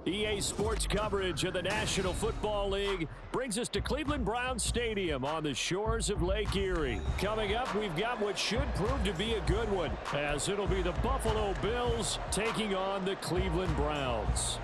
EA Sports coverage of the National Football League brings us to Cleveland Browns Stadium on the shores of Lake Erie. Coming up, we've got what should prove to be a good one, as it'll be the Buffalo Bills taking on the Cleveland Browns.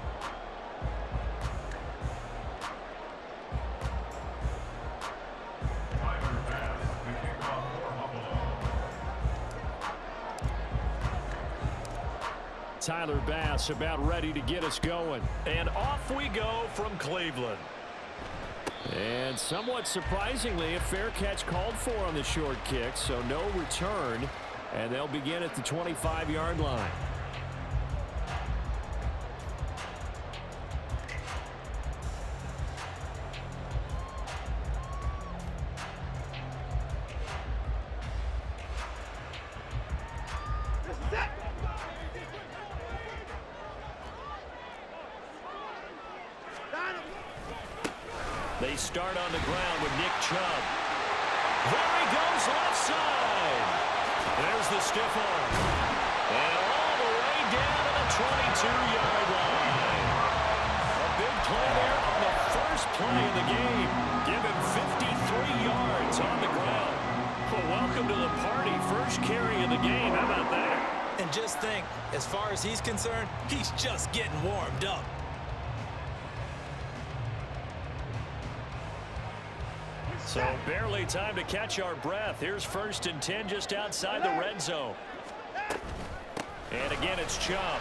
Tyler Bass about ready to get us going. And off we go from Cleveland. And somewhat surprisingly, a fair catch called for on the short kick, so no return. And they'll begin at the 25-yard line. They start on the ground with Nick Chubb. There he goes left side. There's the stiff arm. And all the way down to the 22-yard line. A big play there on the first play of the game. Give him 53 yards on the ground. Well, welcome to the party. First carry of the game. How about that? And just think, as far as he's concerned, he's just getting warmed up. So barely time to catch our breath. Here's 1st and 10 just outside the red zone. And again, it's Chubb.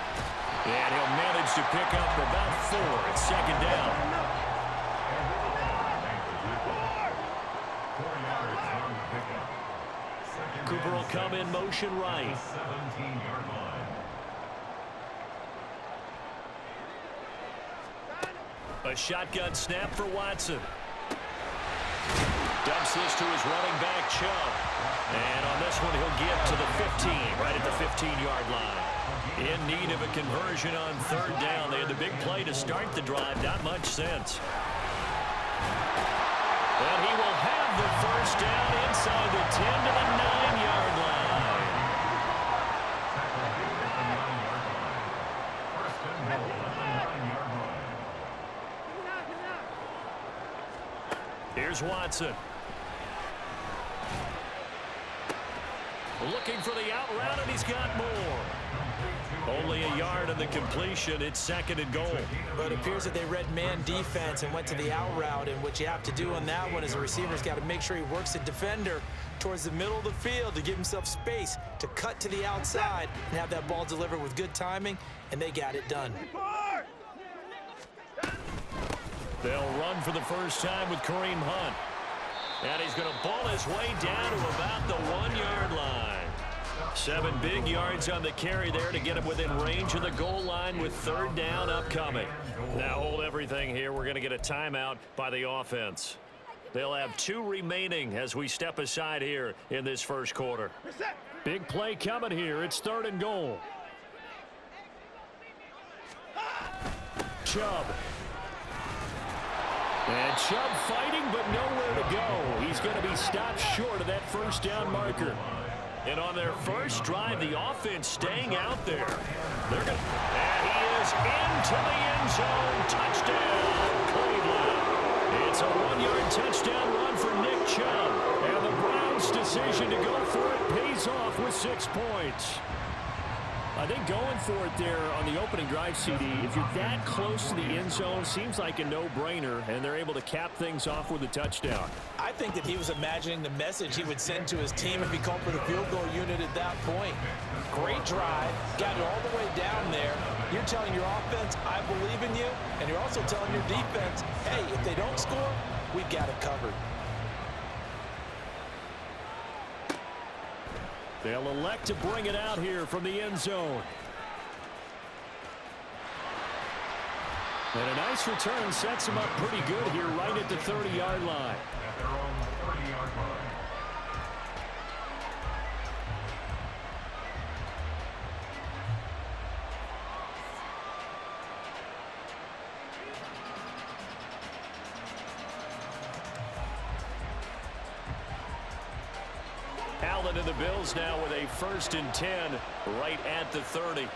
And he'll manage to pick up about 4. It's 2nd down. Cooper will come in motion right. A shotgun snap for Watson. Dumps this to his running back, Chubb. And on this one, he'll get to the 15, right at the 15-yard line. In need of a conversion on 3rd down. They had the big play to start the drive. Not much sense. And he will have the 1st down inside the 10 to the 9-yard line. Here's Watson. Looking for the out route, and he's got more. Only a yard on the completion. It's 2nd and goal. But it appears that they read man defense and went to the out route. And what you have to do on that one is the receiver's got to make sure he works the defender towards the middle of the field to give himself space to cut to the outside and have that ball delivered with good timing, and they got it done. They'll run for the first time with Kareem Hunt. And he's going to ball his way down to about the 1-yard line. 7 big yards on the carry there to get him within range of the goal line with 3rd down upcoming. Now hold everything here. We're going to get a timeout by the offense. They'll have 2 remaining as we step aside here in this first quarter. Big play coming here. It's 3rd and goal. Chubb. And Chubb fighting, but nowhere to go. He's going to be stopped short of that 1st down marker. And on their first drive, the offense staying out there. They're going to... And he is into the end zone. Touchdown, Cleveland. It's a 1-yard touchdown run for Nick Chubb. And the Browns' decision to go for it pays off with 6 points. I think going for it there on the opening drive, CD, if you're that close to the end zone, seems like a no-brainer, and they're able to cap things off with a touchdown. I think that he was imagining the message he would send to his team if he called for the field goal unit at that point. Great drive, got it all the way down there. You're telling your offense, I believe in you, and you're also telling your defense, hey, if they don't score, we've got it covered. They'll elect to bring it out here from the end zone. And a nice return sets him up pretty good here right at the 30-yard line. At their own 30-yard line. Allen and the Bills now with a 1st and 10 right at the 30.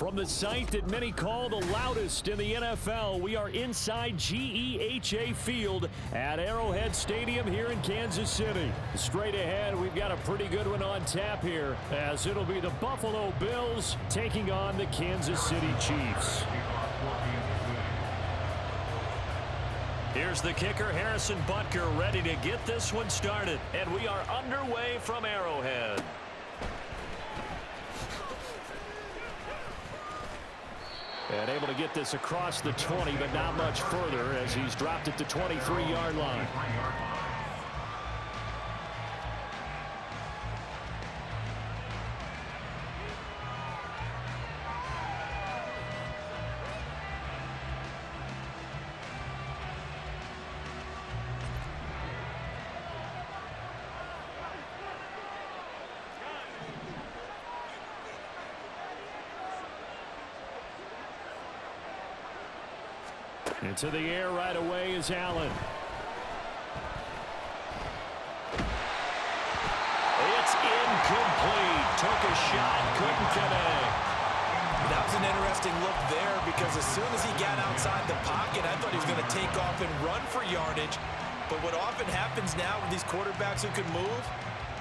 From the site that many call the loudest in the NFL, we are inside GEHA Field at Arrowhead Stadium here in Kansas City. Straight ahead, we've got a pretty good one on tap here, as it'll be the Buffalo Bills taking on the Kansas City Chiefs. Here's the kicker, Harrison Butker, ready to get this one started. And we are underway from Arrowhead. And able to get this across the 20, but not much further as he's dropped it to 23-yard line. Into the air right away is Allen. It's incomplete. Took a shot, couldn't connect. That was an interesting look there because as soon as he got outside the pocket, I thought he was going to take off and run for yardage. But what often happens now with these quarterbacks who can move,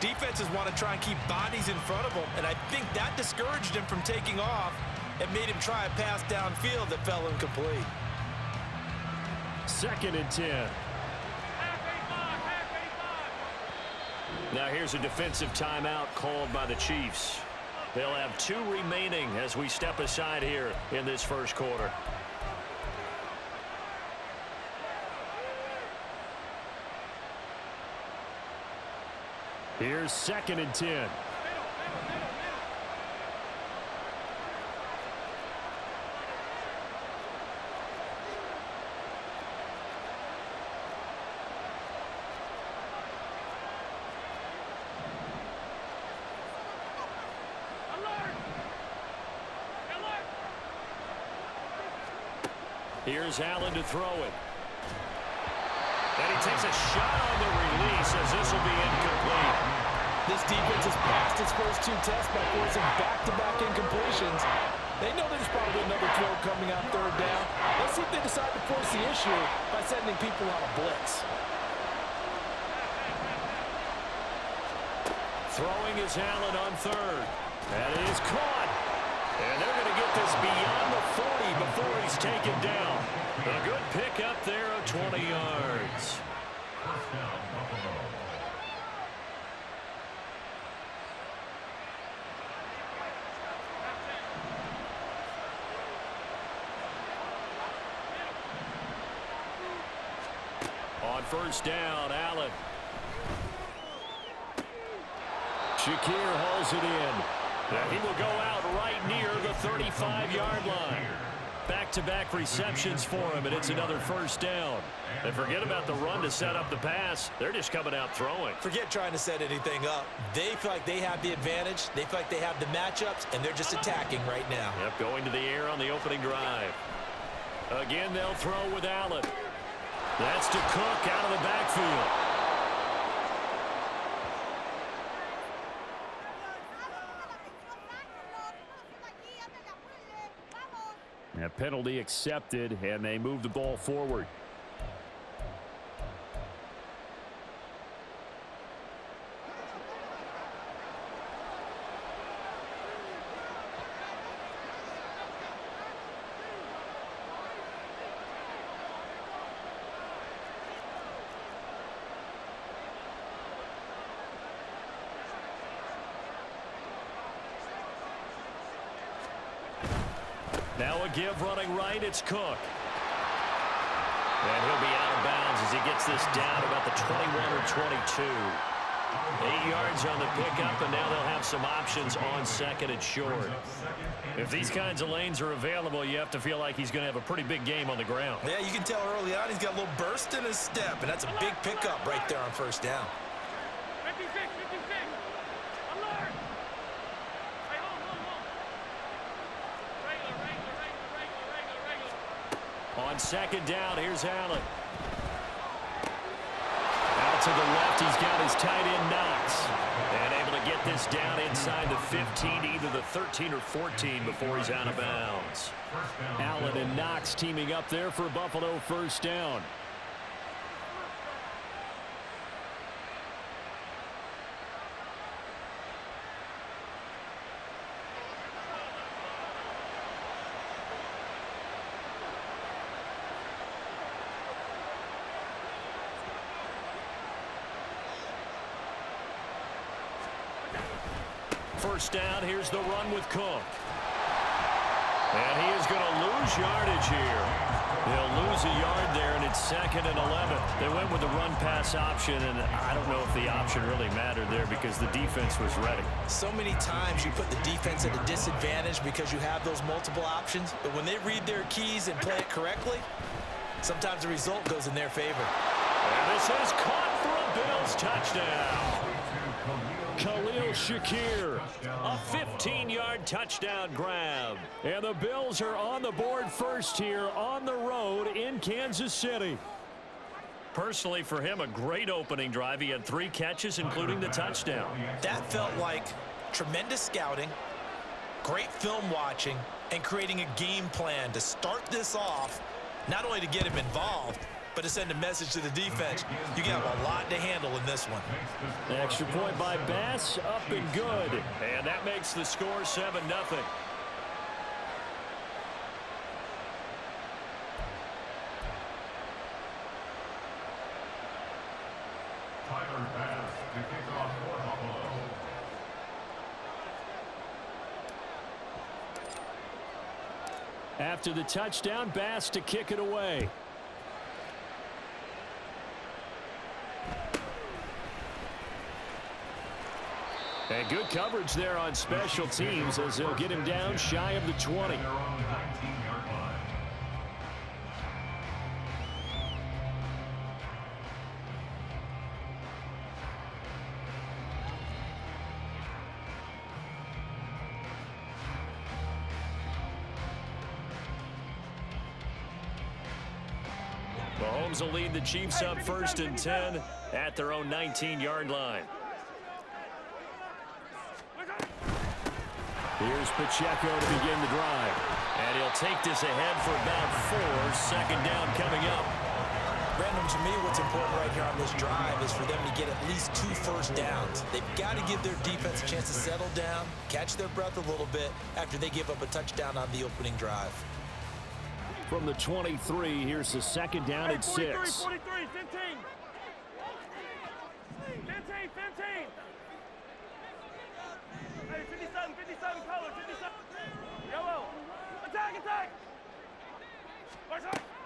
defenses want to try and keep bodies in front of them, and I think that discouraged him from taking off and made him try a pass downfield that fell incomplete. 2nd and 10. Now here's a defensive timeout called by the Chiefs. They'll have 2 remaining as we step aside here in this first quarter. Here's 2nd and 10. Here's Allen to throw it. And he takes a shot on the release as this will be incomplete. This defense has passed its first 2 tests by forcing back-to-back incompletions. They know there's probably another throw coming out 3rd down. Let's see if they decide to force the issue by sending people on a blitz. Throwing is Allen on 3rd. That is caught. And they're going to get this beyond the 40 before he's taken down. A good pick up there of 20 yards. On 1st down, Allen. Shakir hauls it in. He will go out right near the 35-yard line. Back-to-back receptions for him, and it's another 1st down. And forget about the run to set up the pass. They're just coming out throwing. Forget trying to set anything up. They feel like they have the advantage. They feel like they have the matchups, and they're just attacking right now. Yep, going to the air on the opening drive. Again, they'll throw with Allen. That's to Cook out of the backfield. A penalty accepted, and they move the ball forward. Now a give running right, it's Cook. And he'll be out of bounds as he gets this down about the 21 or 22. 8 yards on the pickup, and now they'll have some options on 2nd and short. If these kinds of lanes are available, you have to feel like he's going to have a pretty big game on the ground. Yeah, you can tell early on he's got a little burst in his step, and that's a big pickup right there on 1st down. On 2nd down, here's Allen. Out to the left, he's got his tight end Knox. And able to to get this down inside the 15, either the 13 or 14 before he's out of bounds. Allen and Knox teaming up there for Buffalo first down. First down, here's the run with Cook. And he is going to lose yardage here. He'll lose a yard there, and it's 2nd and 11. They went with the run-pass option, and I don't know if the option really mattered there because the defense was ready. So many times you put the defense at a disadvantage because you have those multiple options, but when they read their keys and play it correctly, sometimes the result goes in their favor. And this is caught for a Bills touchdown. Khalil Shakir. A 15-yard touchdown grab. And the Bills are on the board first here on the road in Kansas City. Personally, for him, a great opening drive. He had 3 catches, including the touchdown. That felt like tremendous scouting, great film watching, and creating a game plan to start this off, not only to get him involved, but to send a message to the defense. You got a lot to handle in this one. The extra point by Bass, up and good. And that makes the score 7-0. Tyler Bass to kick off for Buffalo. After the touchdown, Bass to kick it away. And good coverage there on special teams as they'll get him down shy of the 20. Their own 19-yard line. Mahomes will lead the Chiefs up 1st and 10 at their own 19-yard line. Here's Pacheco to begin the drive. And he'll take this ahead for about 4. 2nd down coming up. Brandon, to me, what's important right here on this drive is for them to get at least 2 first downs. They've got to give their defense a chance to settle down, catch their breath a little bit after they give up a touchdown on the opening drive. From the 23, here's the 2nd down at 6. 43, 15. 15. Hey, 57, color, 57. Yellow. Attack.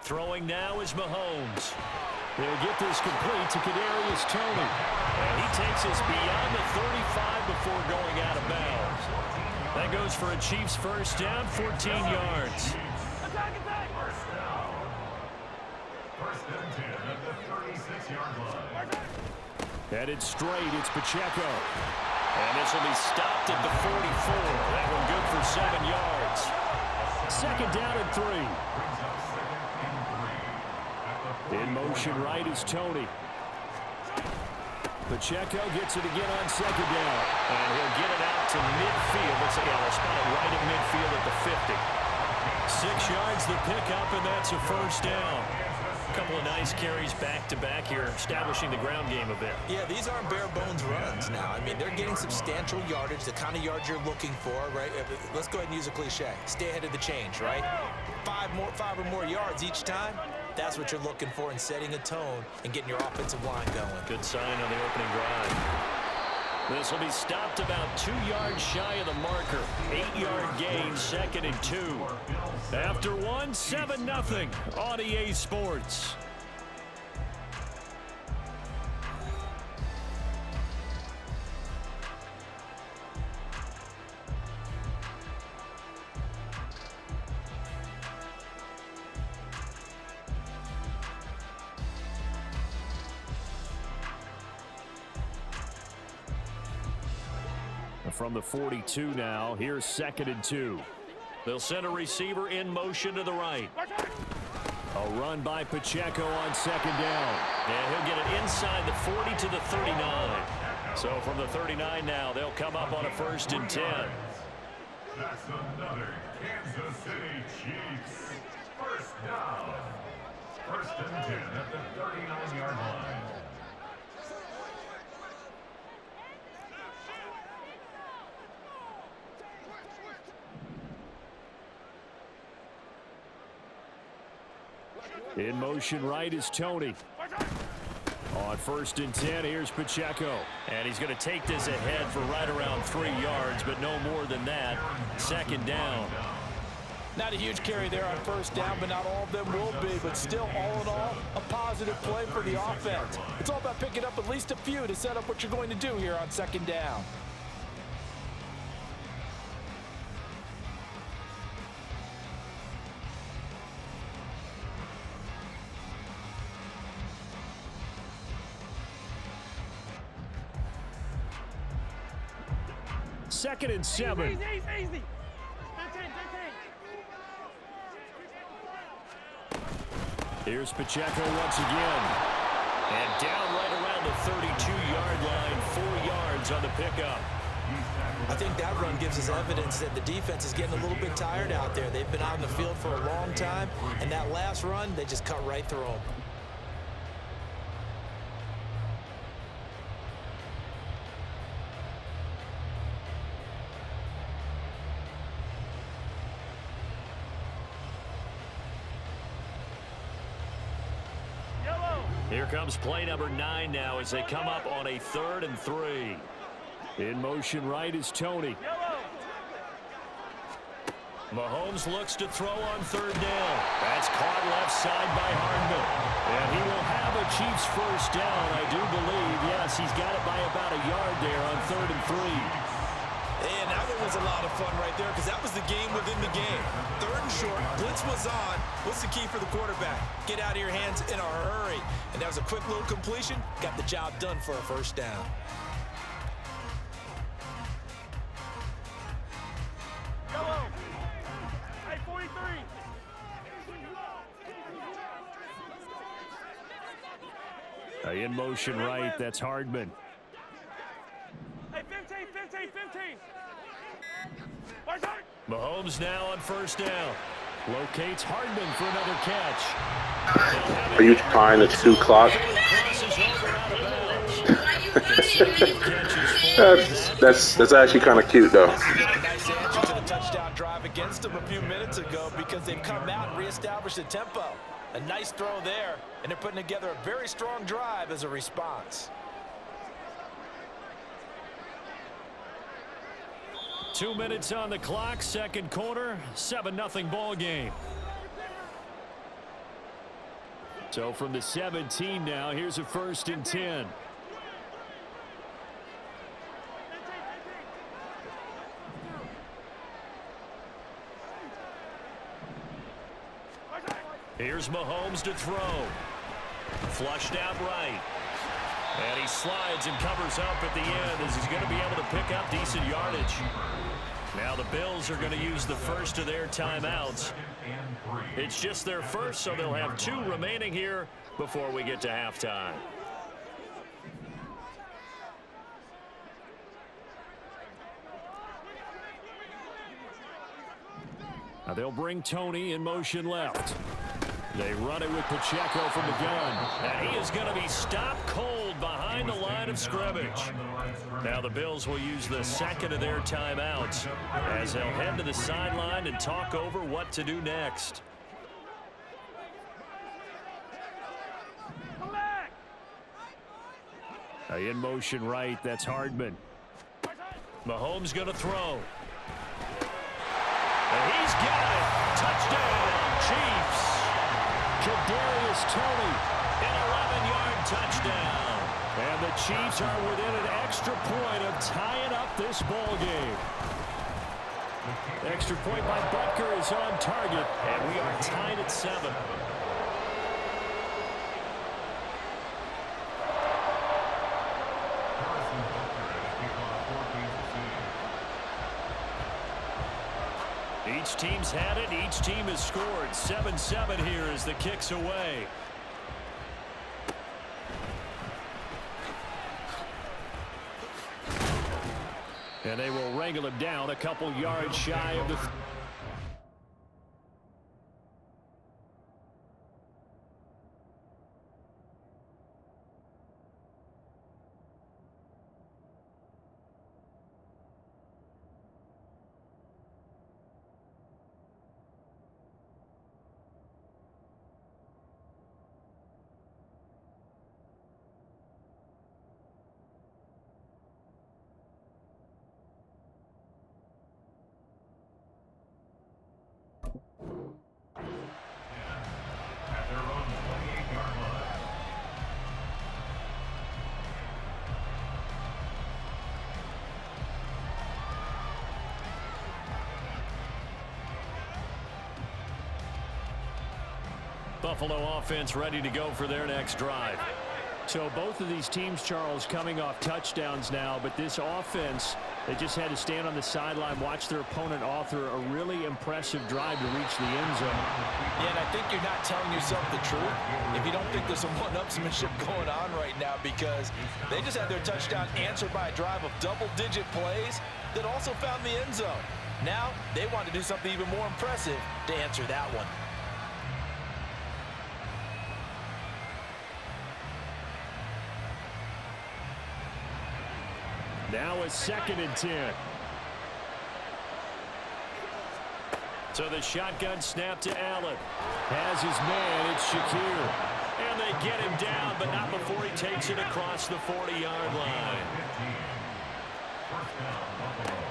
Throwing now is Mahomes. They'll get this complete to Kadarius Toney. And he takes us beyond the 35 before going out of bounds. That goes for a Chiefs first down, 14 yards. Attack. First and 10 at the 36-yard line. Headed straight, it's Pacheco. And this will be stopped at the 44. That one good for 7 yards. 2nd down and 3. Brings up 2nd and 3. In motion right is Toney. Pacheco gets it again on 2nd down. And he'll get it out to midfield. Let's see, they'll spot it right at midfield at the 50. 6 yards the pickup, and that's a first down. A couple of nice carries back-to-back here, establishing the ground game a bit. Yeah, these aren't bare-bones runs now. I mean, they're getting substantial yardage, the kind of yards you're looking for, right? Let's go ahead and use a cliche. Stay ahead of the change, right? 5 or more yards each time. That's what you're looking for in setting a tone and getting your offensive line going. Good sign on the opening drive. This will be stopped about 2 yards shy of the marker. 8-yard gain, 2nd and 2. After 1, 7-0 on EA Sports. From the 42 now, here's 2nd and 2. They'll send a receiver in motion to the right. A run by Pacheco on 2nd down. And he'll get it inside the 40 to the 39. So from the 39 now, they'll come up on a 1st and 10. That's another Kansas City Chiefs. First down. 1st and 10 at the 39-yard line. In motion right is Tony. On 1st and 10, here's Pacheco. And he's going to take this ahead for right around 3 yards, but no more than that. 2nd down. Not a huge carry there on 1st down, but not all of them will be. But still, all in all, a positive play for the offense. It's all about picking up at least a few to set up what you're going to do here on 2nd down. Second and 7. Easy, easy, easy. 15, 15. Here's Pacheco once again. And down right around the 32-yard line, 4 yards on the pickup. I think that run gives us evidence that the defense is getting a little bit tired out there. They've been out in the field for a long time, and that last run, they just cut right through them. Here comes play number 9 now as they come up on a 3rd and 3. In motion right is Tony. Mahomes looks to throw on 3rd down. That's caught left side by Hardman. And he will have a Chiefs 1st down, I do believe. Yes, he's got it by about a yard there on 3rd and 3. And that one was a lot of fun right there because that was the game within the game. 3rd and short, blitz was on. What's the key for the quarterback? Get out of your hands in a hurry. And that was a quick little completion. Got the job done for a 1st down. Yellow. Hey, 43. In motion right, that's Hardman. Hey, 15, 15, 15. Mahomes now on 1st down. Locates Hardman for another catch. Are you trying to 2 clock? that's actually kind of cute though. Nice answer to the touchdown drive against them a few minutes ago because they've come out and reestablished the tempo. A nice throw there, and they're putting together a very strong drive as a response. 2 minutes on the clock, 2nd quarter, 7-0 ball game. So from the 17 now, here's a 1st and 10. Here's Mahomes to throw. Flushed out right. And he slides and covers up at the end as he's going to be able to pick up decent yardage. Now the Bills are going to use the first of their timeouts. It's just their first, so they'll have 2 remaining here before we get to halftime. Now they'll bring Tony in motion left. They run it with Pacheco from the gun. And he is going to be stopped cold behind the line of scrimmage. Now the Bills will use the 2nd of their timeouts as they'll head to the sideline and talk over what to do next. In motion right, that's Hardman. Mahomes going to throw. And he's got it. Touchdown, Chiefs. Kadarius Toney, an 11-yard touchdown. And the Chiefs are within an extra point of tying up this ball game. Extra point by Butker is on target, and we are tied at 7. Each team's had it. Each team has scored. 7-7 here as the kick's away. And they will wrangle him down a couple yards shy of the... At their own 28-yard line. Buffalo offense ready to go for their next drive. So both of these teams, Charles, coming off touchdowns now, but this offense, they just had to stand on the sideline, watch their opponent author a really impressive drive to reach the end zone. Yeah, and I think you're not telling yourself the truth if you don't think there's some one-upsmanship going on right now, because they just had their touchdown answered by a drive of double-digit plays that also found the end zone. Now they want to do something even more impressive to answer that one. Now a 2nd and 10. So the shotgun snap to Allen. Has his man, it's Shakir. And they get him down, but not before he takes it across the 40-yard line.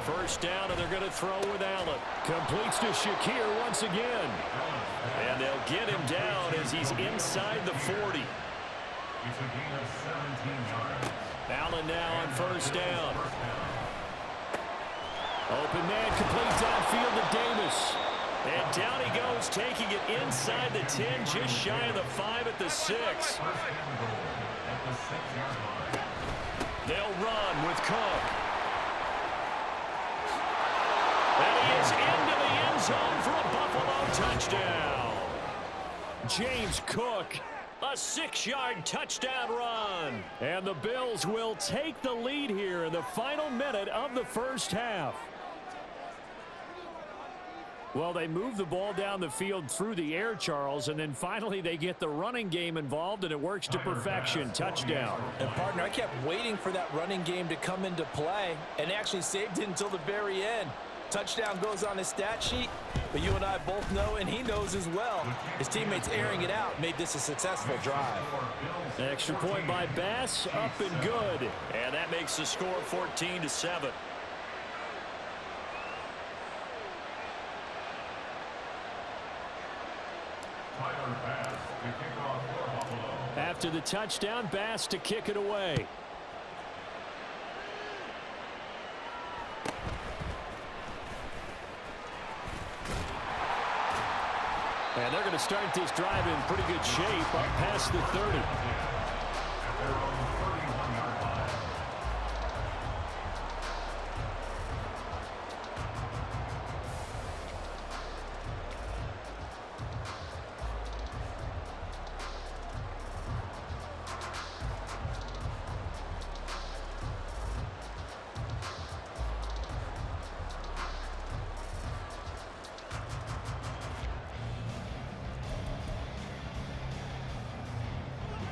First down, and they're going to throw with Allen. Completes to Shakir once again. And they'll get him down as he's inside the 40. It's a gain of 17 yards. Allen now on first down. Open man, complete downfield to Davis. And down he goes, taking it inside the 10, just shy of the 5 at the 6. They'll run with Cook. And he is into the end zone for a Buffalo touchdown. James Cook. A 6-yard touchdown run. And the Bills will take the lead here in the final minute of the first half. Well, they move the ball down the field through the air, Charles, and then finally they get the running game involved, and it works to perfection. Touchdown. And, partner, I kept waiting for that running game to come into play and actually saved it until the very end. Touchdown goes on his stat sheet, but you and I both know, and he knows as well, his teammates airing it out made this a successful drive. An extra point by Bass, up and good. And that makes the score 14-7. After the touchdown, Bass to kick it away. And they're going to start this drive in pretty good shape up past the 30.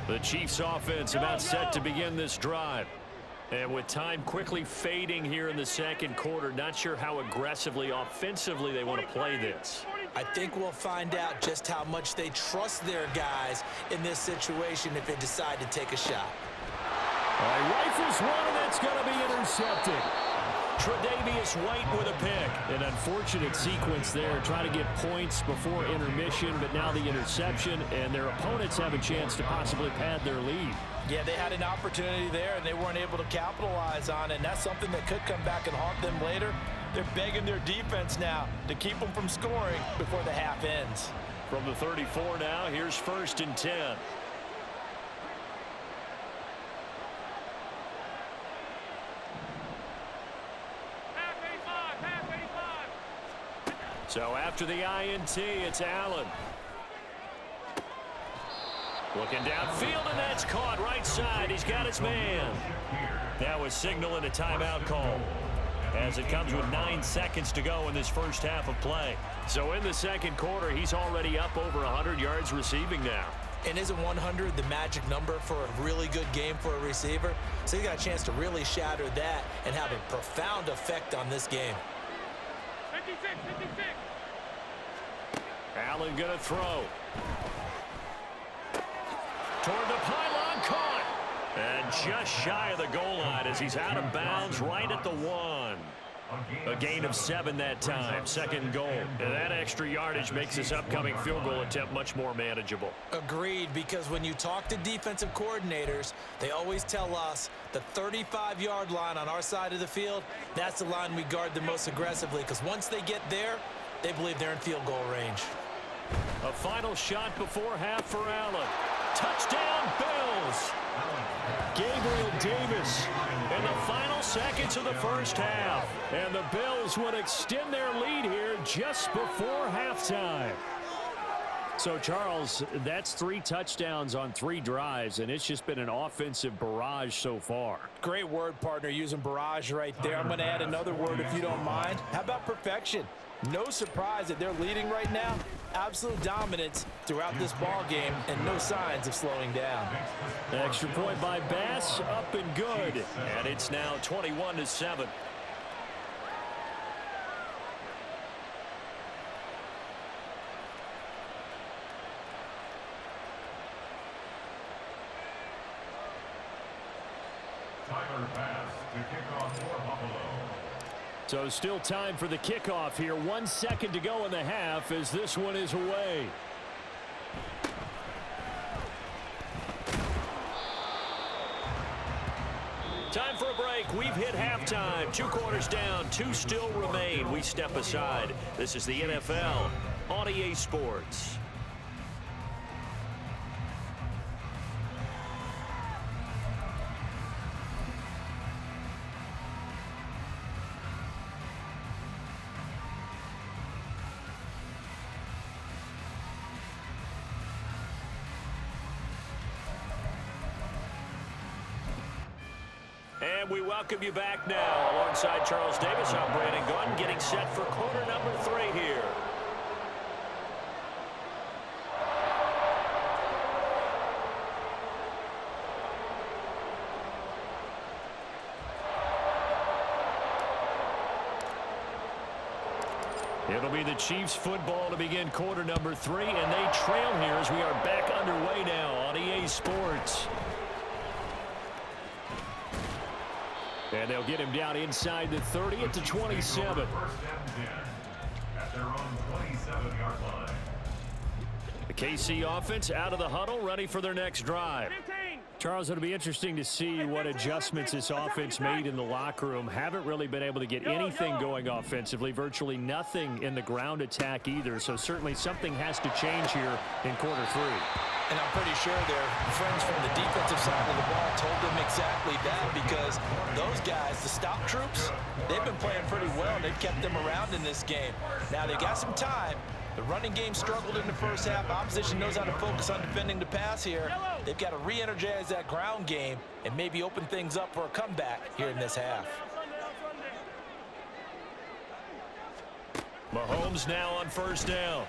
The Chiefs offense about set to begin this drive. And with time quickly fading here in the second quarter, not sure how aggressively, offensively they want to play this. I think we'll find out just how much they trust their guys in this situation if they decide to take a shot. All right, rifles one, and that's going to be intercepted. Tre'Davious White with a pick. An unfortunate sequence there, trying to get points before intermission, but now the interception, and their opponents have a chance to possibly pad their lead. Yeah, they had an opportunity there, and they weren't able to capitalize on it, and that's something that could come back and haunt them later. They're begging their defense now to keep them from scoring before the half ends. From the 34 now, here's 1st and 10. So after the INT, it's Allen. Looking downfield, and that's caught right side. He's got his man. That was signaling a timeout call. as it comes with 9 seconds to go in this first half of play. So in the second quarter, he's already up over 100 yards receiving now. And isn't 100 the magic number for a really good game for a receiver? So he got a chance to really shatter that and have a profound effect on this game. 56, 56. Allen going to throw. Toward the pylon, caught. And just shy of the goal line as he's out of bounds right at the 1. A gain of 7 that time, second goal. And that extra yardage makes this upcoming field goal attempt much more manageable. Agreed, because when you talk to defensive coordinators, they always tell us the 35-yard line on our side of the field, that's the line we guard the most aggressively, because once they get there, they believe they're in field goal range. A final shot before half for Allen. Touchdown, Bills! Gabriel Davis in the final seconds of the first half. And the Bills would extend their lead here just before halftime. So, Charles, that's 3 touchdowns on 3 drives, and it's just been an offensive barrage so far. Great word, partner, using barrage right there. I'm going to add another word if you don't mind. How about perfection? No surprise that they're leading right now. Absolute dominance throughout this ball game and no signs of slowing down. Extra point by Bass, up and good. And it's now 21-7. Tyler Bass to kick off for Buffalo. So still time for the kickoff here. 1 second to go in the half as this one is away. Time for a break. We've hit halftime. 2 quarters down. 2 still remain. We step aside. This is the NFL on EA Sports. And we welcome you back now. Alongside Charles Davis, I'm Brandon Gaunt, getting set for quarter number 3 here. It'll be the Chiefs football to begin quarter number 3, and they trail here as we are back underway now on EA Sports. And they'll get him down inside the 30 at the 27. At their own 27-yard line. The KC offense out of the huddle, ready for their next drive. 15. Charles, it'll be interesting to see what adjustments this offense made in the locker room. Haven't really been able to get anything going offensively, virtually nothing in the ground attack either. So certainly something has to change here in quarter 3. And I'm pretty sure their friends from the defensive side of the ball told them exactly that, because those guys, the stop troops, they've been playing pretty well. They've kept them around in this game. Now they got some time. The running game struggled in the first half. Opposition knows how to focus on defending the pass here. They've got to re-energize that ground game and maybe open things up for a comeback here in this half. Mahomes now on first down.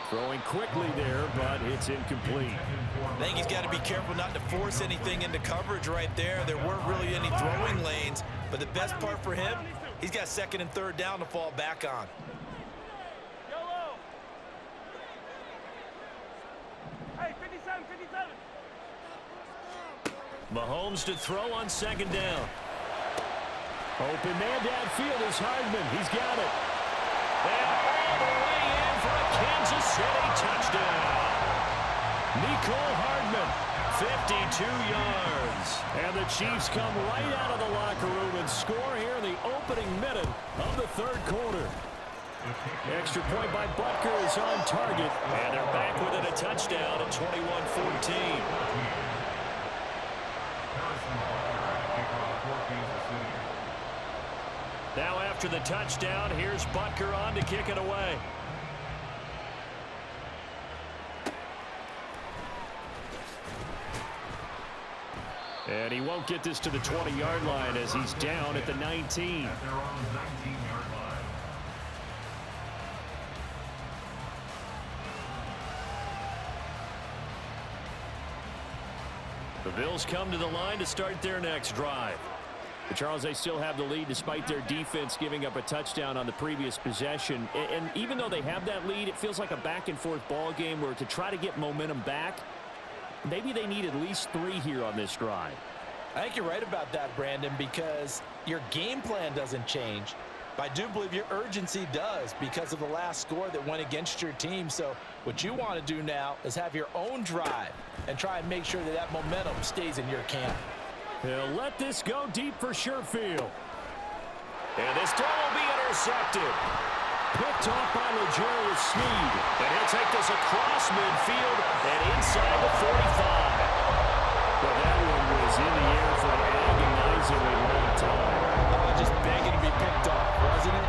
Throwing quickly there, but it's incomplete. I think he's got to be careful not to force anything into coverage right there. There weren't really any throwing lanes, but the best part for him, he's got 2nd and 3rd down to fall back on. Hey, 57, 57. Mahomes to throw on 2nd down. Open man downfield is Hardman. He's got it. And all the way in for a Kansas City touchdown. Nicole Hardman, 52 yards. And the Chiefs come right out of the locker room and score here in the opening minute of the 3rd quarter. Extra point by Butker is on target. And they're back within a touchdown at 21-14. Now after the touchdown, here's Butker on to kick it away. And he won't get this to the 20-yard line as he's down at the 19. At their own 19-yard line. The Bills come to the line to start their next drive. But Charles, they still have the lead despite their defense giving up a touchdown on the previous possession. And even though they have that lead, it feels like a back-and-forth ball game where to try to get momentum back, maybe they need at least 3 here on this drive. I think you're right about that, Brandon, because your game plan doesn't change. But I do believe your urgency does because of the last score that went against your team. So what you want to do now is have your own drive and try and make sure that that momentum stays in your camp. He'll let this go deep for Sherfield. And this throw will be intercepted. Picked off by L'Jarius Sneed. And he'll take this across midfield and inside the 45. Well, that one was in the air for an agonizingly long time. Just begging to be picked off, wasn't it?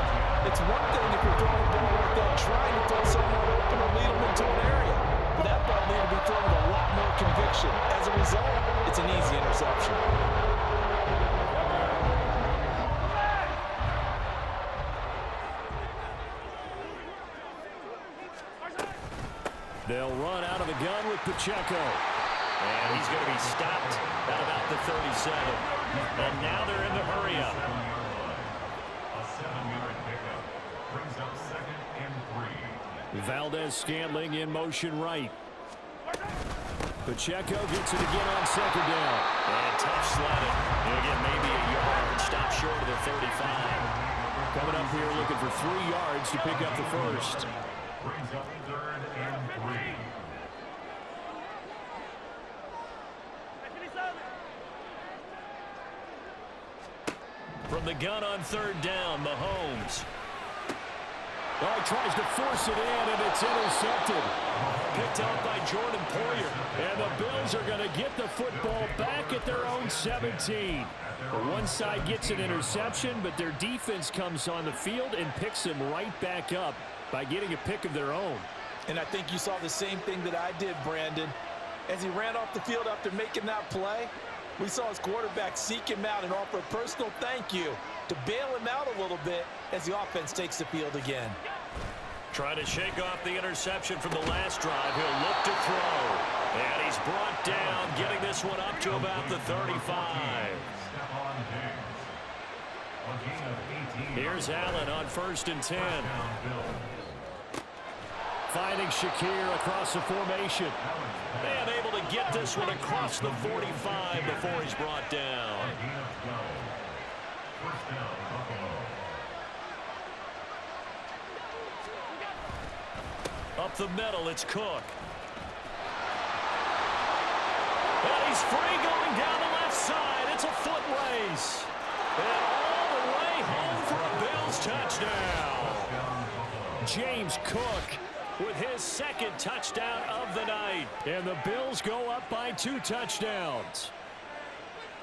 It's one thing if you're throwing a ball like that, trying to throw someone open or lead them into an area. But that ball needed to be thrown with a lot more conviction. As a result, it's an easy interception. They'll run out of the gun with Pacheco. And he's going to be stopped at about the 37. And now they're in the hurry-up. A 7-yard pickup brings up 2nd and 3. Valdez-Scantling in motion right. Pacheco gets it again on 2nd down. And tough sledding. He'll get maybe a yard. Stop short of the 35. Coming up here looking for 3 yards to pick up the first. Brings up 3rd and 3. From the gun on 3rd down, Mahomes. Oh, he tries to force it in, and it's intercepted. Picked out by Jordan Poyer. And the Bills are going to get the football back at their own 17. The one side gets an interception, but their defense comes on the field and picks him right back up by getting a pick of their own. And I think you saw the same thing that I did, Brandon. As he ran off the field after making that play, we saw his quarterback seek him out and offer a personal thank you to bail him out a little bit as the offense takes the field again. Trying to shake off the interception from the last drive. He'll look to throw. And he's brought down, getting this one up to about the 35. Here's Allen on 1st and 10. Finding Shakir across the formation. And able to get this one across the 45 before he's brought down. Up the middle, it's Cook. And he's free going down the left side. It's a foot race. And all the way home for a Bills touchdown. James Cook with his 2nd touchdown of the night. And the Bills go up by 2 touchdowns.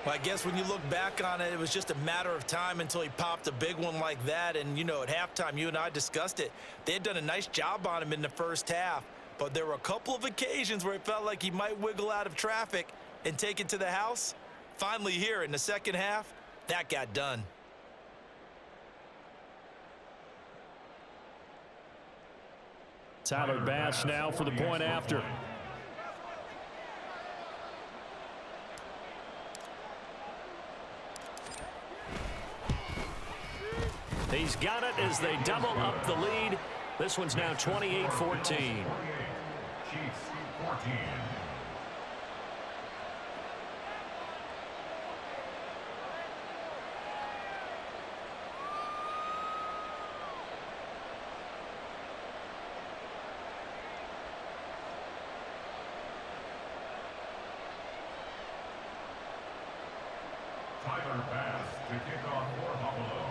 Well, I guess when you look back on it, it was just a matter of time until he popped a big one like that. And, you know, at halftime, you and I discussed it. They had done a nice job on him in the first half. But there were a couple of occasions where it felt like he might wiggle out of traffic and take it to the house. Finally here in the second half, that got done. Tyler Bass now for the point after. He's got it as they double up the lead. This one's now 28-14. Chiefs 14. Tyler Bass to kick off for Buffalo.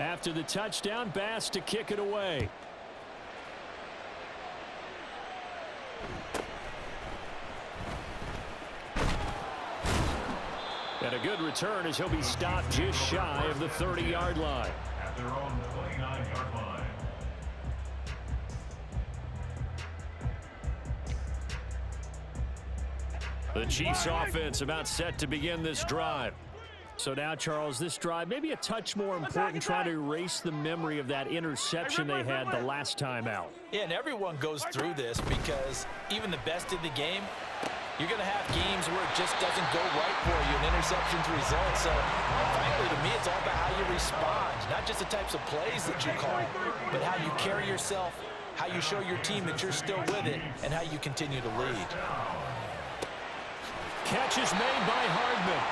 After the touchdown, Bass to kick it away. And And a good return as he'll be stopped just shy of the 30-yard line. At their own 29-yard line. The Chiefs offense about set to begin this drive. So now, Charles, this drive maybe a touch more important, trying to erase the memory of that interception they had the last time out. Yeah, and everyone goes through this because even the best in the game, you're going to have games where it just doesn't go right for you, and interceptions result. So, frankly, to me, it's all about how you respond, not just the types of plays that you call, but how you carry yourself, how you show your team that you're still with it, and how you continue to lead. Catch is made by Hardman.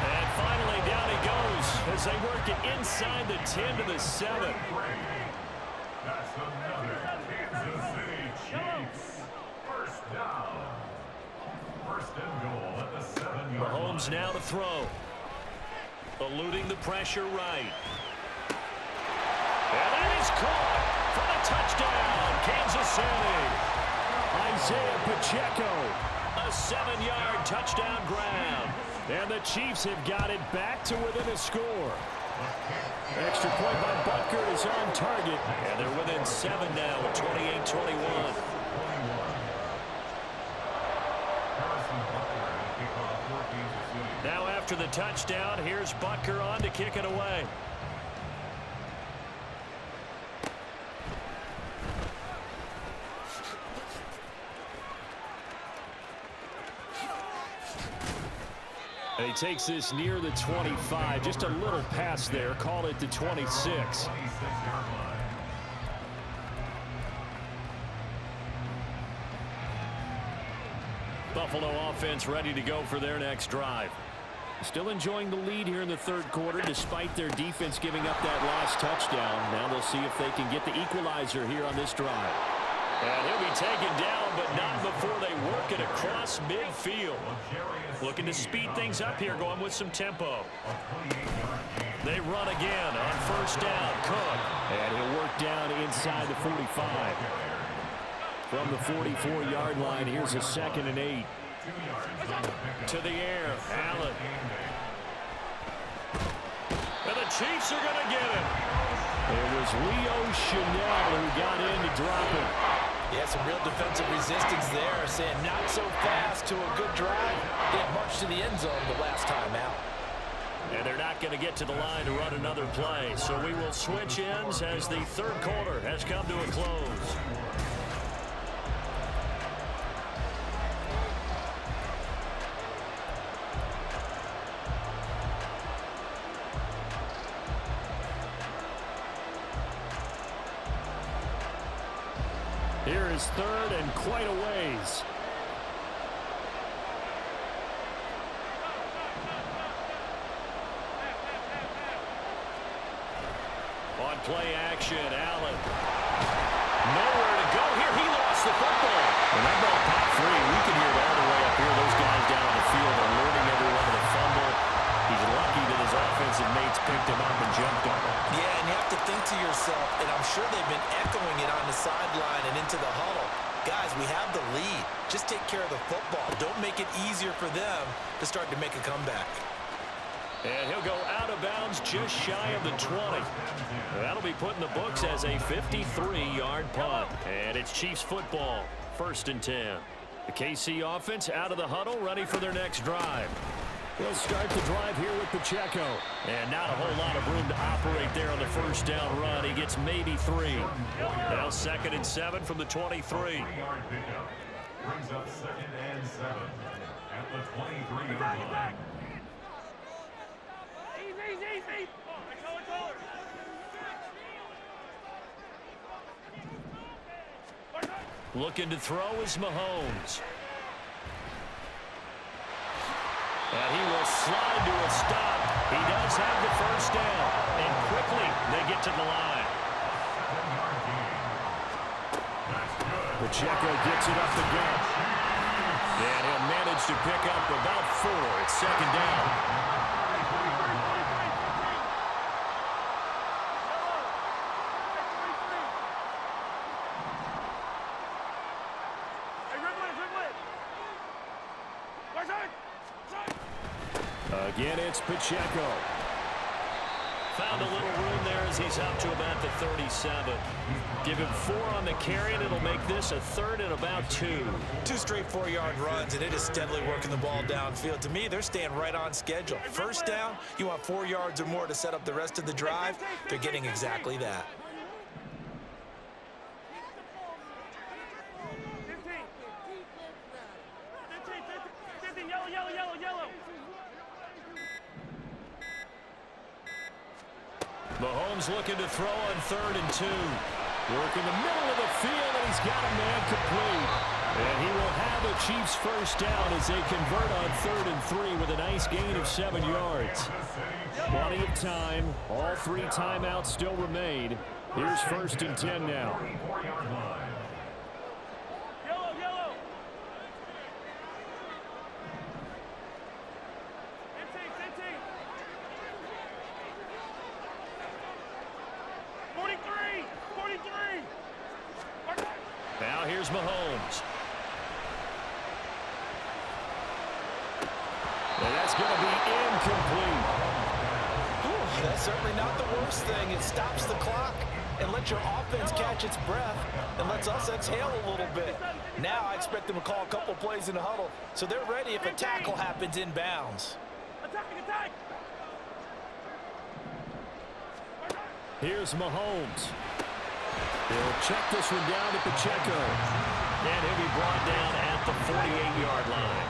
And finally, down he goes as they work it inside the 10 to the 7. That's another Kansas City Chiefs first down. First and goal at the 7-yard line. Mahomes now to throw. Eluding the pressure right. And that is caught for the touchdown, Kansas City. Isaiah Pacheco. A 7-yard touchdown grab. And the Chiefs have got it back to within a score. Extra point by Butker is on target. And they're within 7 now at 28-21. Now after the touchdown, here's Butker on to kick it away. And he takes this near the 25. Just a little pass there. Call it the 26. Buffalo offense ready to go for their next drive. Still enjoying the lead here in the third quarter despite their defense giving up that last touchdown. Now they'll see if they can get the equalizer here on this drive. And he'll be taken down, but not before they work it across midfield. Looking to speed things up here, going with some tempo. They run again on first down. Cook. And he'll work down inside the 45. From the 44-yard line, here's a 2nd and 8. To the air, Allen. And the Chiefs are going to get him. It was Leo Chanel who got in to drop him. Yeah, some real defensive resistance there, saying not so fast to a good drive. They marched to the end zone the last time out. And they're not going to get to the line to run another play. So we will switch ends as the third quarter has come to a close. Here is third and quite a ways. On play action, Allen. Nowhere to go here. He lost the football. And that ball popped free. We can hear it all the way up here. Those guys down on the field are alerting everyone to the fumble. He's lucky that his offensive mates picked him up and jumped on him. Yeah, and you have to think to yourself, and I'm sure they've been echoing it on the sideline and into the huddle. Guys, we have the lead. Just take care of the football. Don't make it easier for them to start to make a comeback. And he'll go out of bounds just shy of the 20. That'll be put in the books as a 53-yard punt. And it's Chiefs football, 1st and 10. The KC offense out of the huddle, ready for their next drive. They'll start the drive here with Pacheco. And not a whole lot of room to operate there on the first down run. He gets maybe 3. Now 2nd and 7 from the 23. 3-yard pickup brings up 2nd and 7 at the 23-yard line. Easy. Controller. Looking to throw is Mahomes. And he will slide to a stop. He does have the first down. And quickly, they get to the line. Pacheco gets it up the gut. And he'll manage to pick up about 4. It's 2nd down. Again, it's Pacheco. Found a little room there as he's up to about the 37. Give him 4 on the carry, and it'll make this a 3rd and about 2. 2 straight 4-yard runs, and it is steadily working the ball downfield. To me, they're staying right on schedule. First down, you want 4 yards or more to set up the rest of the drive. They're getting exactly that. 15, yellow. Mahomes looking to throw on 3rd and 2. Work in the middle of the field, and he's got a man complete. And he will have the Chiefs first down as they convert on 3rd and 3 with a nice gain of 7 yards. Plenty of time. All 3 timeouts still remain. Here's 1st and 10 now. Yellow. 15. 43. Now here's Mahomes. And that's going to be incomplete. Whew, that's certainly not the worst thing. It stops the clock and lets your offense catch its breath and lets us exhale a little bit. Now I expect them to call a couple plays in the huddle so they're ready if a tackle happens inbounds. Attack. Here's Mahomes. He'll check this one down to Pacheco. And he'll be brought down at the 48-yard line.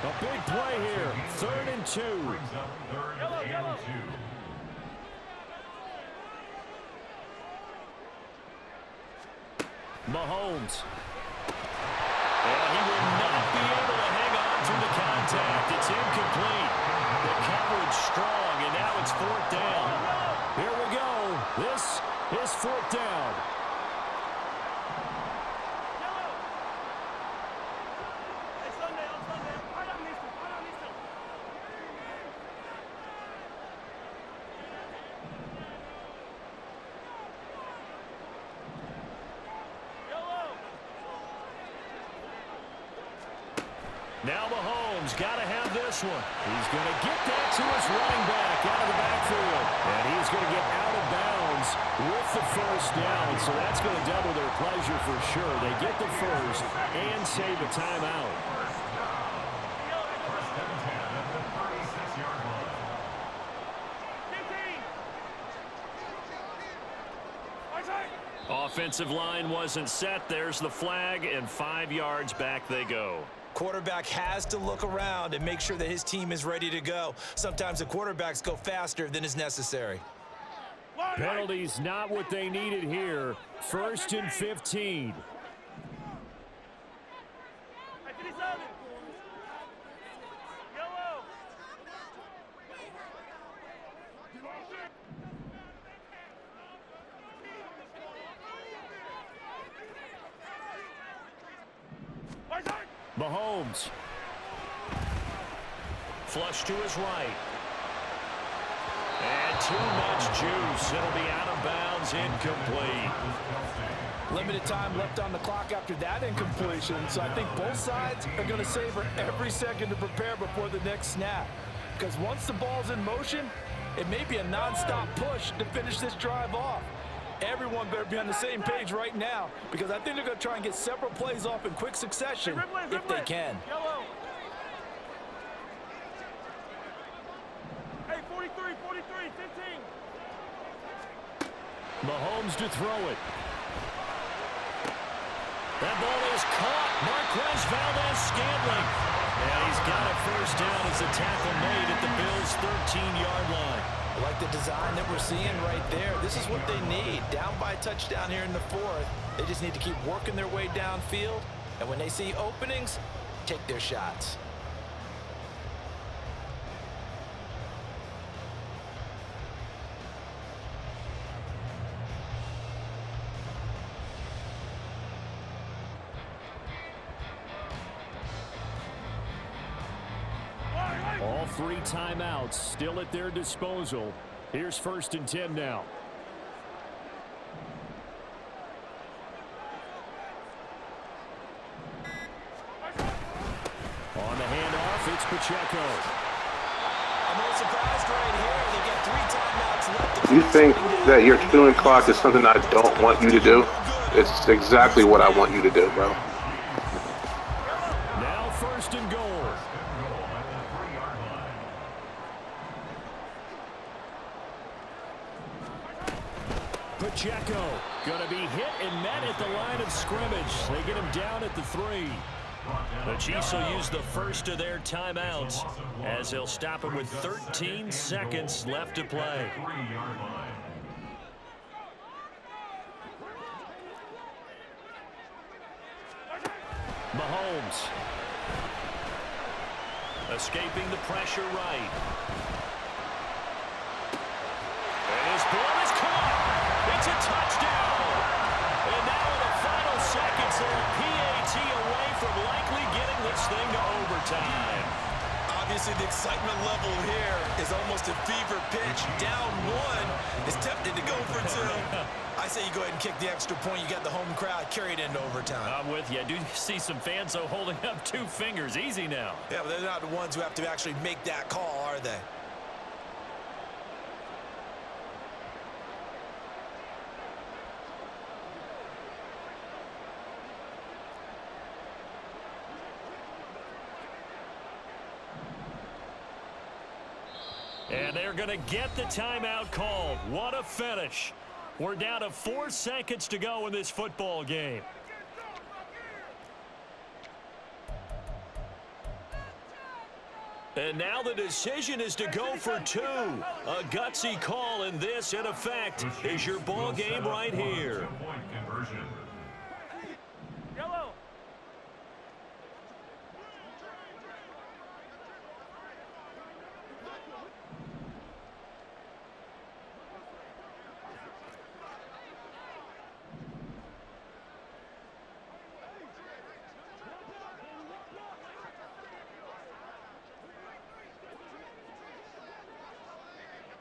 A big play here. 3rd and 2. Yellow. Mahomes. And he will not be able to hang on through the contact. It's incomplete. The coverage strong, and now it's 4th down. Here we go. This is 4th down. Now Mahomes got to have this one. He's going to get that to his running back out of the backfield. And he's going to get out of bounds with the first down. So that's going to double their pleasure for sure. They get the first and save a timeout. Offensive line wasn't set. There's the flag, and 5 yards back they go. Quarterback has to look around and make sure that his team is ready to go. Sometimes the quarterbacks go faster than is necessary. Penalties not what they needed here. 1st and 15. Mahomes. Flush to his right. And too much juice. It'll be out of bounds, incomplete. Limited time left on the clock after that incompletion, so I think both sides are going to savor every second to prepare before the next snap. Because once the ball's in motion, it may be a nonstop push to finish this drive off. Everyone better be on the same page right now, because I think they're going to try and get several plays off in quick succession if they can. Hey, 43, 15. Mahomes to throw it. That ball is caught. Marquez Valdez-Scantling. And he's got a first down as the tackle made at the Bills' 13-yard line. I like the design that we're seeing right there. This is what they need. Down by a touchdown here in the 4th. They just need to keep working their way downfield. And when they see openings, take their shots. All 3 timeouts still at their disposal. Here's 1st and 10 now. On the handoff, it's Pacheco. I'm no surprise right here. They get 3 timeouts left. You think that your chewing clock is something I don't want you to do? It's exactly what I want you to do, bro. Now first and goal. Pacheco going to be hit and met at the line of scrimmage. They get him down at the 3. The Chiefs will use the first of their timeouts as they'll stop him with 13 seconds left to play. Mahomes escaping the pressure right. And his ball is caught. It's a touchdown. And now in the final seconds, they're a PAT away from likely getting this thing to overtime. Obviously, the excitement level here is almost a fever pitch. Down 1 is tempted to go for 2. I say you go ahead and kick the extra point. You got the home crowd, carry it into overtime. I'm with you. I do see some fans, though, holding up 2 fingers. Easy now. Yeah, but they're not the ones who have to actually make that call, are they? And they're going to get the timeout called. What a finish. We're down to 4 seconds to go in this football game. And now the decision is to go for 2. A gutsy call, and this, in effect, is your ball game right here. Yellow.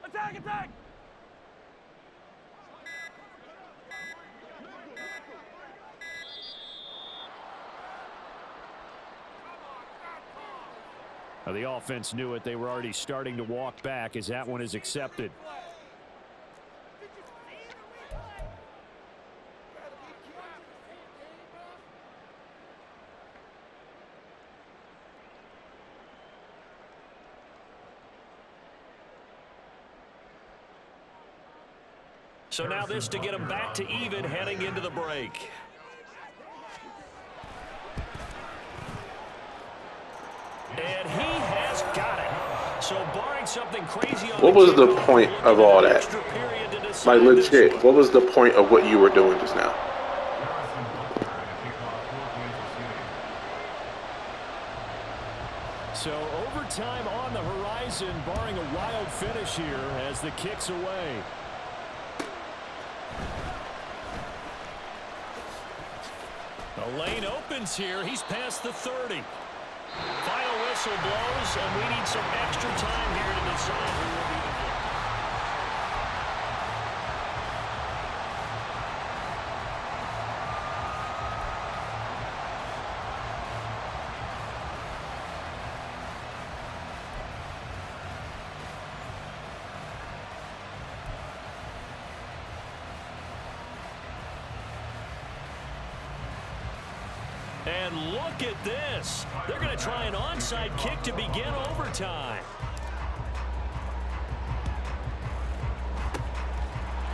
Attack, attack! Now, the offense knew it. They were already starting to walk back as that one is accepted. So now this to get them back to even heading into the break. And he has got it. So barring something crazy on What was the point of all that? Like, legit, what was the point of what you were doing just now? So overtime on the horizon, barring a wild finish here as the kick's away. The lane opens here. He's past the 30. Final whistle blows, and we need some extra time here to decide who will be the victor. And look at this. They're going to try an onside kick to begin overtime.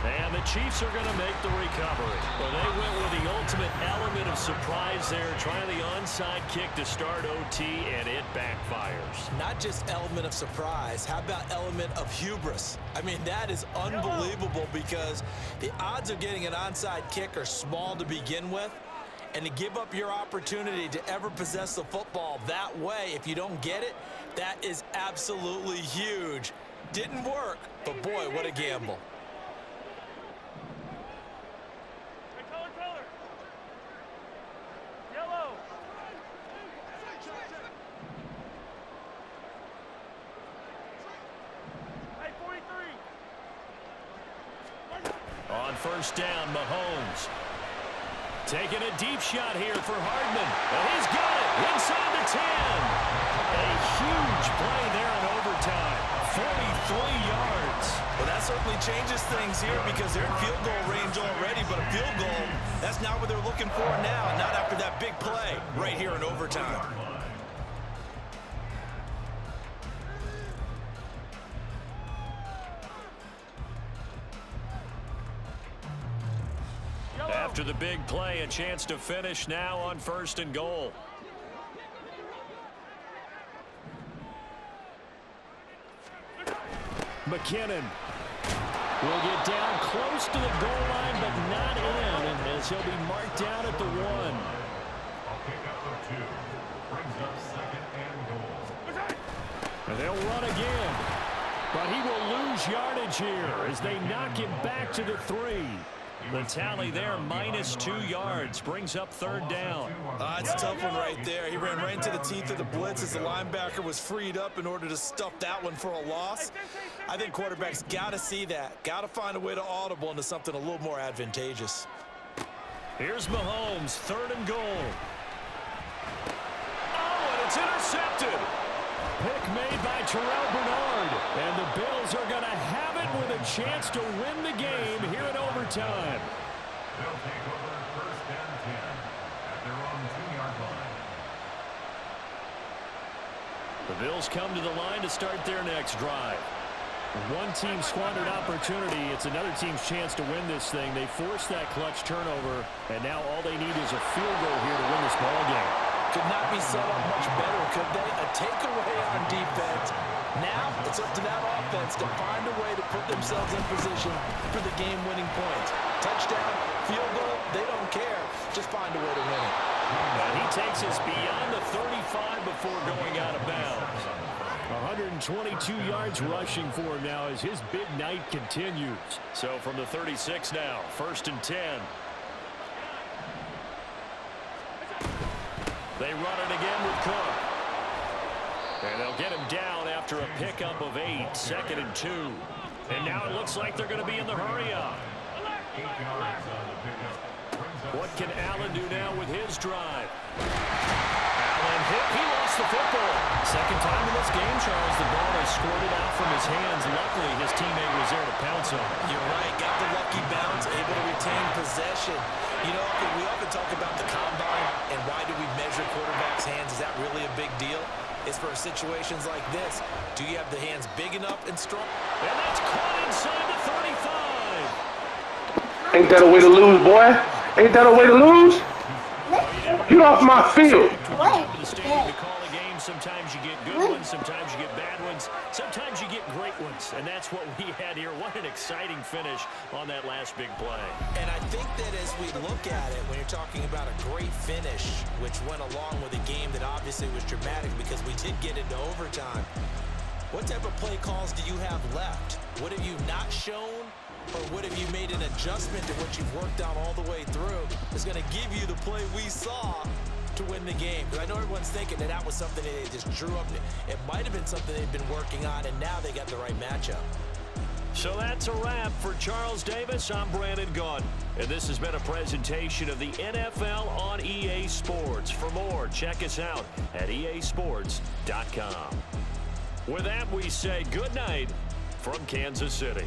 And the Chiefs are going to make the recovery. Well, they went with the ultimate element of surprise there, trying the onside kick to start OT, and it backfires. Not just element of surprise. How about element of hubris? I mean, that is unbelievable because the odds of getting an onside kick are small to begin with. And to give up your opportunity to ever possess the football that way, if you don't get it, that is absolutely huge. Didn't work, but boy, what a gamble. Hey, color. Yellow. Hey, 43. On first down, Mahomes. Taking a deep shot here for Hardman. And he's got it inside the 10. A huge play there in overtime. certainly changes things here because they're in field goal range already, but a field goal, that's not what they're looking for now, not after that big play right here in overtime. After the big play, a chance to finish now on 1st and goal. McKinnon will get down close to the goal line, but not in, and as he'll be marked down at the 1. A pickup of 2. Brings up 2nd and goal. And they'll run again, but he will lose yardage here as they knock him back to the 3. The tally there, -2 yards, brings up 3rd down. It's a tough one right there. He ran right into the teeth of the blitz as the linebacker was freed up in order to stuff that one for a loss. I think quarterbacks got to see that. Got to find a way to audible into something a little more advantageous. Here's Mahomes, 3rd and goal. Oh, and it's intercepted. Pick made by Terrell Bernard. And the Bills are going to have it with a chance to win the game here in overtime. They'll take over 1st and 10 at their own 2-yard line. The Bills come to the line to start their next drive. One team squandered opportunity. It's another team's chance to win this thing. They forced that clutch turnover, and now all they need is a field goal here to win this ball game. Could not be set up much better, could they? A takeaway on defense. Now it's up to that offense to find a way to put themselves in position for the game-winning points. Touchdown, field goal, they don't care. Just find a way to win it. And he takes us beyond the 35 before going out of bounds. 122 yards rushing for him now as his big night continues. So from the 36 now, 1st and 10. They run it again with Cook. And they'll get him down after a pickup of 8, 2nd and 2. And now it looks like they're going to be in the hurry-up. 8 yards on the pickup. What can Allen do now with his drive? Allen hit. He lost the football. Second time in this game, Charles. The ball has squirted out from his hands. Luckily, his teammate was there to pounce on him. You're right. Got the lucky bounce, able to retain possession. You know, we often talk about the combine and why do we measure quarterbacks' hands. Is that really a big deal? It's for situations like this. Do you have the hands big enough and strong? And that's caught inside the 35. Ain't that a way to lose, boy? Ain't that a way to lose? Get off my field. The stadium to call a game. Sometimes you get good ones, sometimes you get bad ones, sometimes you get great ones, and that's what we had here. What an exciting finish on that last big play. And I think that as we look at it, when you're talking about a great finish, which went along with a game that obviously was dramatic because we did get into overtime, what type of play calls do you have left? What have you not shown? Or what have you made an adjustment to what you've worked on all the way through is going to give you the play we saw to win the game? Because I know everyone's thinking that that was something that they just drew up. It might have been something they've been working on, and now they got the right matchup. So that's a wrap for Charles Davis. I'm Brandon Gaudin, and this has been a presentation of the NFL on EA Sports. For more, check us out at easports.com. With that, we say good night from Kansas City.